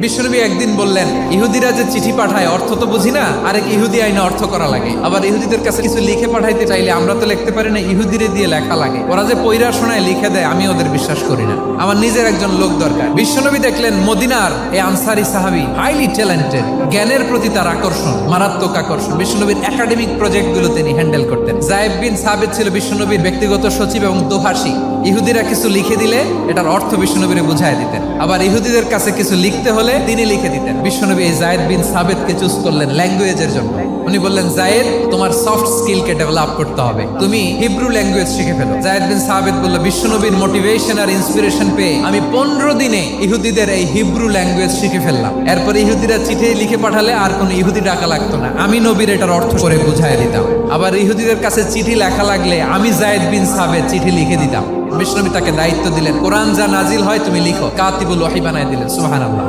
বিশ্বনবী একদিন বললেন, ইহুদিরা যে চিঠি পাঠায় অর্থ তো বুঝি না, আরেক ইহুদি আইনে অর্থ করা লাগে। আবার ইহুদিদের কাছে কিছু লিখে পাঠাইতে চাইলে আমরা তো লিখতে পারি না, ইহুদিরে দিয়ে লেখা লাগে। ওরা যে পয়রা শোনায় লিখে দেয়, আমি ওদের বিশ্বাস করি না। আমার নিজের একজন লোক দরকার। বিশ্বনবী দেখলেন মদিনার এই আনসারী সাহাবী হাইলি ট্যালেন্টেড, জ্ঞানের প্রতি তার আকর্ষণ, মারাত্মক আকর্ষণ। বিশ্বনবীর একাডেমিক প্রজেক্ট গুলো তিনি হ্যান্ডেল করতেন। যায়েদ বিন সাবিত ছিল বিশ্বনবীর ব্যক্তিগত সচিব এবং দোভাষী। ইহুদিরা কিছু লিখে দিলে এটার অর্থ বিশ্বনবীরে বুঝাই দিতেন। আবার ইহুদিদের কাছে কিছু লিখতে হলে তিনি লিখে দিতেন। বিশ্বনবী এই যায়েদ বিন সাবিতকে চুজ করলেন ল্যাঙ্গুয়েজের জন্য। উনি বললেন, যায়েদ, তোমার সফট স্কিলকে ডেভেলপ করতে হবে, তুমি হিব্রু ল্যাঙ্গুয়েজ শিখে ফেলো। যায়েদ বিন সাবিত বলল, বিশ্বনবীর মোটিভেশন আর ইন্সপিরেশন পেয়ে আমি 15 দিনে ইহুদিদের এই হিব্রু ল্যাঙ্গুয়েজ শিখে ফেললাম। এরপরে ইহুদিরা চিঠি লিখে পাঠালে আর কোনো ইহুদি ডাকা লাগতো না, আমি নবীর এটার অর্থ করে বুঝাই দিতাম। আবার ইহুদিদের কাছে চিঠি লেখা লাগলে আমি যায়েদ বিন সাবিত চিঠি লিখে দিতাম। বিশ্বনবী তাকে দায়িত্ব দিলেন, কোরআন যা নাজিল হয় তুমি লিখো, কাতিবুল ওয়াহি বানায় দিলেন। সুবহানাল্লাহ।